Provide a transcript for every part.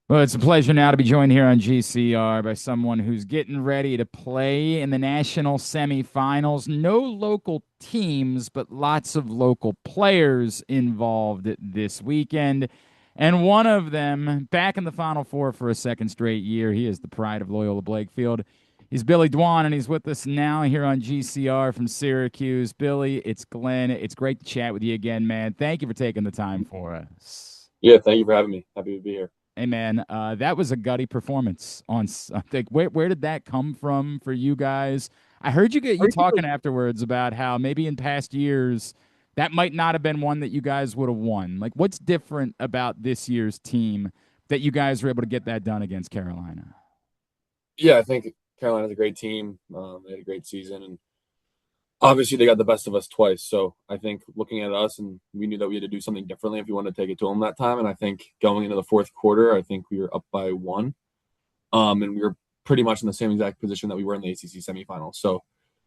Well, it's a pleasure now to be joined here on GCR by someone who's getting ready to play in the national semifinals. No local teams, but lots of local players involved this weekend. And one of them back in the Final Four for a second straight year. He is the pride of Loyola Blakefield. He's Billy Dwan, and he's with us now here on GCR from Syracuse. Billy, it's Glenn. It's great to chat with you again, man. Thank you for taking the time for us. Yeah, thank you for having me. Happy to be here. Hey man, that was a gutty performance on. I think where did that come from for you guys? I heard you talking afterwards about how maybe in past years that might not have been one that you guys would have won. Like, what's different about this year's team that you guys were able to get that done against Carolina? Yeah, I think Carolina's a great team. They had a great season, and obviously they got the best of us twice. So I think looking at us, and we knew that we had to do something differently if we wanted to take it to them that time. And I think going into the fourth quarter, I think we were up by one, and we were pretty much in the same exact position that we were in the ACC semifinals. So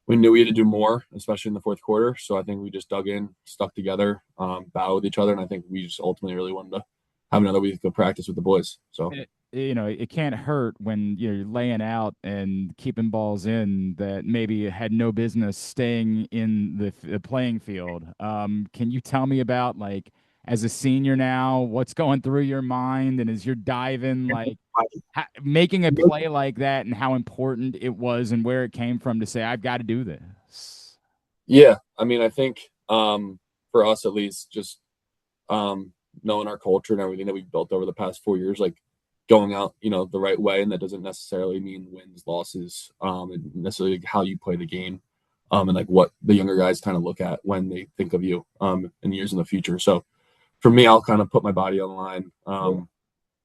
we knew we had to do more, especially in the fourth quarter. So I think we just dug in, stuck together, battled with each other, and I think we just ultimately really wanted to have another week of practice with the boys. So It can't hurt when you're laying out and keeping balls in that maybe had no business staying in the playing field. Can you tell me about, like, as a senior now, what's going through your mind, and as you're diving, like, making a play like that, and how important it was and where it came from to say, I've got to do this. yeah, I mean, I think for us at least, just knowing our culture and everything that we've built over the past 4 years, like going out, the right way, and that doesn't necessarily mean wins, losses, and necessarily how you play the game, and like what the younger guys kind of look at when they think of you, in years in the future. So for me, I'll kind of put my body on the line,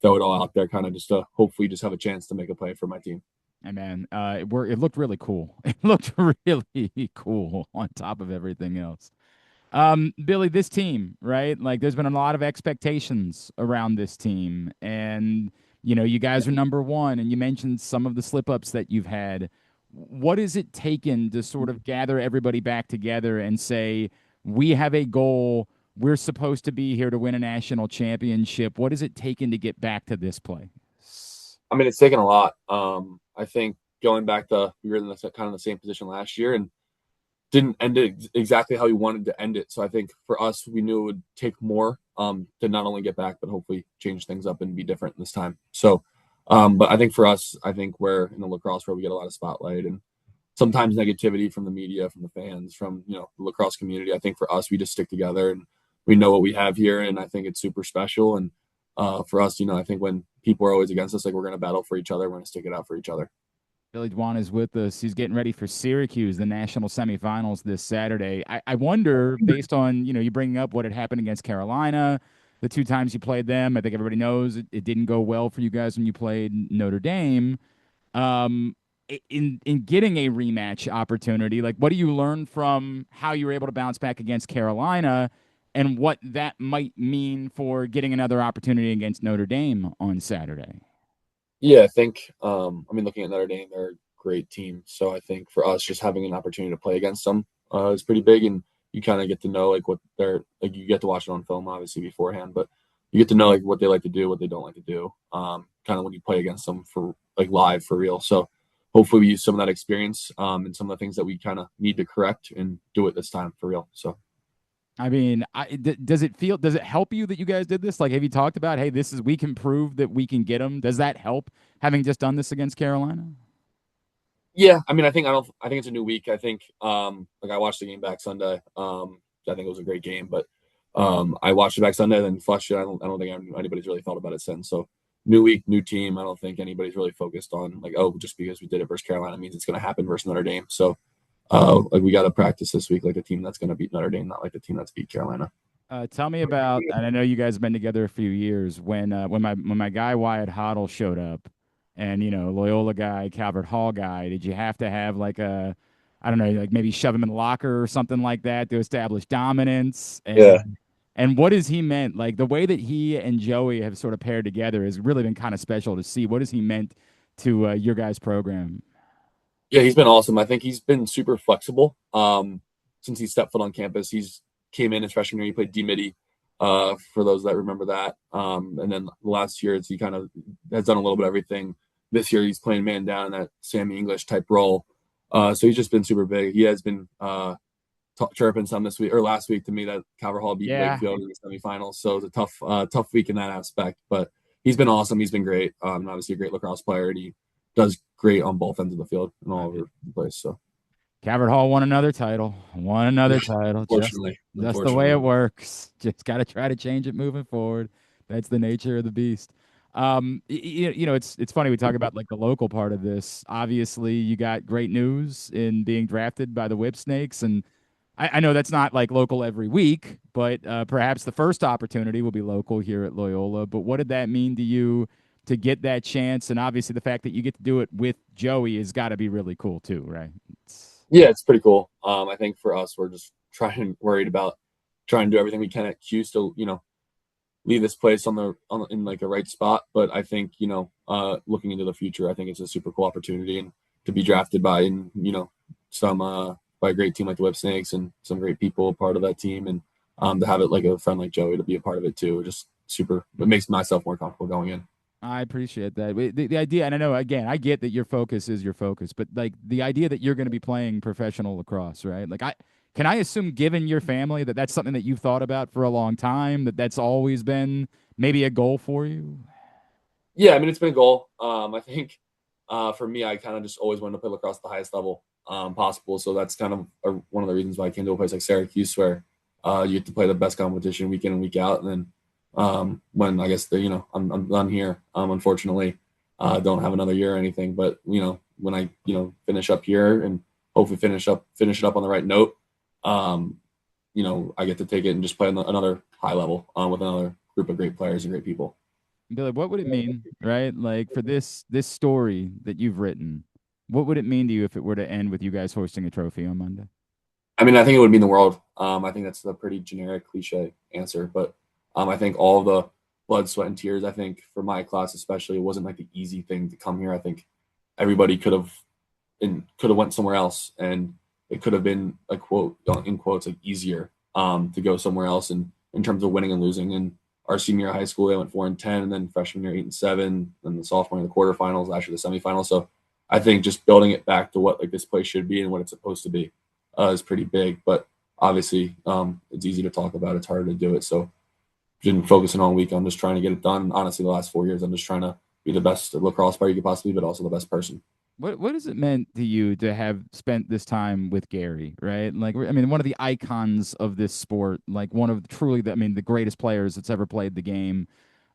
throw it all out there, kind of just to hopefully just have a chance to make a play for my team. And man, it looked really cool. It looked really cool on top of everything else. Billy, this team, right? Like, there's been a lot of expectations around this team, and you guys are number one, and you mentioned some of the slip ups that you've had. What is it taken to sort of gather everybody back together and say, we have a goal? We're supposed to be here to win a national championship. What is it taken to get back to this place? I mean, it's taken a lot. I think going back to we were in the kind of the same position last year and didn't end it exactly how we wanted to end it. So I think for us, we knew it would take more to not only get back, but hopefully change things up and be different this time. So, but I think for us, I think we're in the lacrosse where we get a lot of spotlight and sometimes negativity from the media, from the fans, from the lacrosse community. I think for us, we just stick together and we know what we have here, and I think it's super special. And for us, I think when people are always against us, like we're going to battle for each other, we're going to stick it out for each other. Billy Dwan is with us. He's getting ready for Syracuse, the national semifinals this Saturday. I wonder, based on you bringing up what had happened against Carolina, the two times you played them. I think everybody knows it didn't go well for you guys when you played Notre Dame. Um, in getting a rematch opportunity, like, what do you learn from how you were able to bounce back against Carolina, and what that might mean for getting another opportunity against Notre Dame on Saturday? Yeah, I think I mean looking at Notre Dame, they're a great team. So I think for us just having an opportunity to play against them is pretty big, and you kind of get to know like what they're like. You get to watch it on film obviously beforehand, but you get to know like what they like to do, what they don't like to do. Kind of when you play against them for like live for real. So hopefully we use some of that experience and some of the things that we kind of need to correct and do it this time for real. So I mean, does it feel? Does it help you that you guys did this? Like, have you talked about, hey, this is we can prove that we can get them? Does that help having just done this against Carolina? yeah, I mean I think it's a new week. I think like I watched the game back Sunday. I think it was a great game, but I watched it back Sunday, then flushed it. I don't think anybody's really thought about it since. So new week, new team. I don't think anybody's really focused on like, oh, just because we did it versus Carolina means it's going to happen versus Notre Dame. So like we got to practice this week like the team that's going to beat Notre Dame, not like the team that's beat Carolina. Tell me about, and I know you guys have been together a few years. When my guy Wyatt Hoddle showed up, and Loyola guy, Calvert Hall guy, did you have to have like a, I don't know, like maybe shove him in the locker or something like that to establish dominance? Yeah. And what has he meant? Like, the way that he and Joey have sort of paired together has really been kind of special to see. What has he meant to your guys' program? Yeah, he's been awesome. I think he's been super flexible since he stepped foot on campus. He's came in his freshman year. He played D midi. for those that remember that. And then the last year, he kind of has done a little bit of everything. This year, he's playing man down in that Sammy English type role. So he's just been super big. He has been chirping some this week or last week to me that Calvert Hall beat Yeah. Blakefield in the semifinals. So it was a tough week in that aspect. But he's been awesome. He's been great. Obviously a great lacrosse player, and he does great on both ends of the field and all over the place. So Calvert Hall won another title. Won another title. Just the way it works. Just got to try to change it moving forward. That's the nature of the beast. It's funny we talk about like the local part of this. Obviously, you got great news in being drafted by the Whipsnakes, and I know that's not like local every week, but perhaps the first opportunity will be local here at Loyola. But what did that mean to you to get that chance? And obviously, the fact that you get to do it with Joey has got to be really cool too, right? Yeah, it's pretty cool. I think for us, we're just worried about trying to do everything we can at Q to leave this place in like the right spot. But I think looking into the future, I think it's a super cool opportunity, and to be drafted by some by a great team like the Whipsnakes and some great people part of that team, and to have it like a friend like Joey to be a part of it too, just super. It makes myself more comfortable going in. I appreciate that. The idea, and I know, again, I get that your focus is your focus, but like the idea that you're going to be playing professional lacrosse, right? Can I assume, given your family, that that's something that you've thought about for a long time, that's always been maybe a goal for you? Yeah, I mean, it's been a goal. I think for me, I kind of just always wanted to play lacrosse at the highest level possible. So that's kind of one of the reasons why I came to a place like Syracuse, where you get to play the best competition week in and week out. And then when I guess I'm done here, unfortunately, don't have another year or anything. But when I finish up here and hopefully finish it up on the right note, I get to take it and just play on another high level with another group of great players and great people. Billy, what would it mean, right? Like for this story that you've written, what would it mean to you if it were to end with you guys hosting a trophy on Monday? I mean, I think it would mean the world. I think that's a pretty generic cliche answer, but I think all the blood, sweat, and tears. I think for my class especially, it wasn't like the easy thing to come here. I think everybody could have went somewhere else, and it could have been a quote in quotes like easier to go somewhere else, and in terms of winning and losing. And our senior year of high school, they went 4-10, and then freshman year 8-7, and the sophomore in the quarterfinals, actually the semifinals. So I think just building it back to what like this place should be and what it's supposed to be is pretty big. But obviously, it's easy to talk about. It's harder to do it. So been focusing all week on just trying to get it done. Honestly, the last 4 years, I'm just trying to be the best lacrosse player you could possibly be, but also the best person. What has it meant to you to have spent this time with Gary, right? Like, I mean, one of the icons of this sport, like one of truly the greatest players that's ever played the game.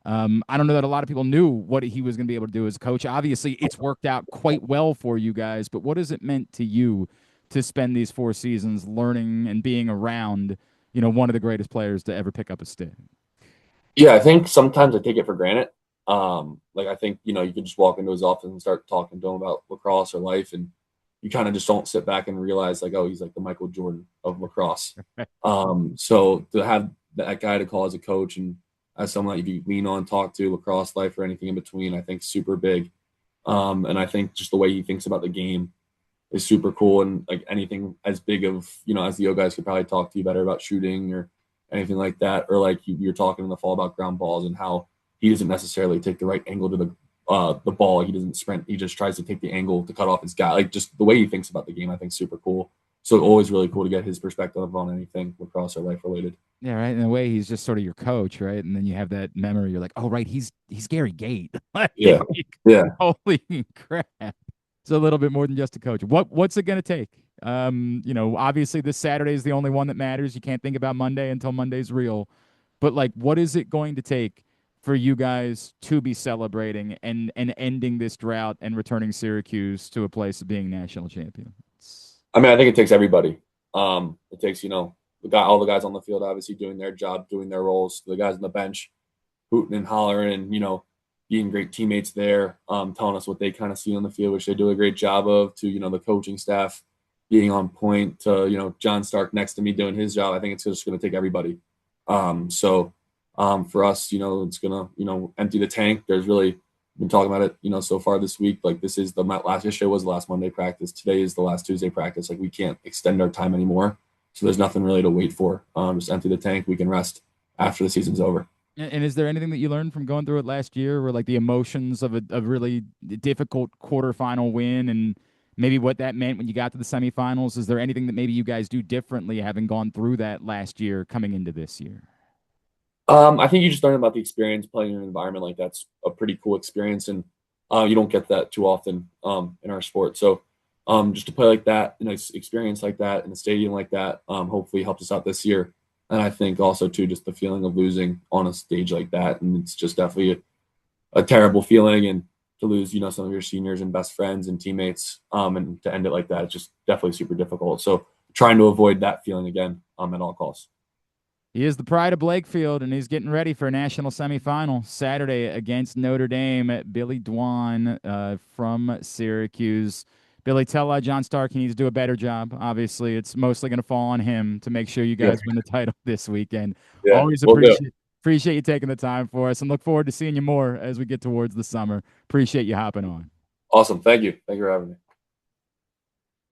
I don't know that a lot of people knew what he was going to be able to do as a coach. Obviously, it's worked out quite well for you guys, but what has it meant to you to spend these 4 seasons learning and being around, one of the greatest players to ever pick up a stick? Yeah, I think sometimes I take it for granted. Like I think, you can just walk into his office and start talking to him about lacrosse or life, and you kind of just don't sit back and realize like, oh, he's like the Michael Jordan of lacrosse. So to have that guy to call as a coach and as someone that you lean on, talk to, lacrosse life or anything in between, I think super big. And I think just the way he thinks about the game is super cool. And like anything as big of, as the O guys could probably talk to you better about shooting or anything like that. Or like you're talking in the fall about ground balls and how he doesn't necessarily take the right angle to the ball. He doesn't sprint. He just tries to take the angle to cut off his guy. Like just the way he thinks about the game, I think super cool. So always really cool to get his perspective on anything lacrosse or life related. Yeah, right. In a way, he's just sort of your coach, right? And then you have that memory. You're like, oh, right, he's Gary Gait. Like, Yeah. Yeah. holy crap! It's a little bit more than just a coach. What's it gonna take? Obviously this Saturday is the only one that matters. You can't think about Monday until Monday's real. But like, what is it going to take for you guys to be celebrating and ending this drought and returning Syracuse to a place of being national champion? I mean, I think it takes everybody. It takes, all the guys on the field obviously doing their job, doing their roles, the guys on the bench hooting and hollering and, being great teammates there, telling us what they kind of see on the field, which they do a great job of, to, the coaching staff being on point, to, John Stark next to me doing his job. I think it's just going to take everybody. So for us, it's going to, empty the tank. There's really been talking about it, so far this week. Like this is yesterday was the last Monday practice. Today is the last Tuesday practice. Like we can't extend our time anymore. So there's nothing really to wait for. Just empty the tank. We can rest after the season's over. And is there anything that you learned from going through it last year, where like the emotions of a really difficult quarterfinal win and maybe what that meant when you got to the semifinals? Is there anything that maybe you guys do differently having gone through that last year coming into this year? I think you just learn about the experience playing in an environment like that's a pretty cool experience, and you don't get that too often in our sport. So just to play like that, a nice experience like that in a stadium like that, hopefully helps us out this year. And I think also too, just the feeling of losing on a stage like that, and it's just definitely a terrible feeling, and to lose, some of your seniors and best friends and teammates, and to end it like that, it's just definitely super difficult. So trying to avoid that feeling again, at all costs. He is the pride of Blakefield, and he's getting ready for a national semifinal Saturday against Notre Dame. Billy Dwan from Syracuse. Billy, tell John Stark he needs to do a better job. Obviously, it's mostly going to fall on him to make sure you Yeah, guys win the title this weekend. yeah, Always we'll do. appreciate you taking the time for us, and look forward to seeing you more as we get towards the summer. Appreciate you hopping on. Awesome. Thank you. Thank you for having me.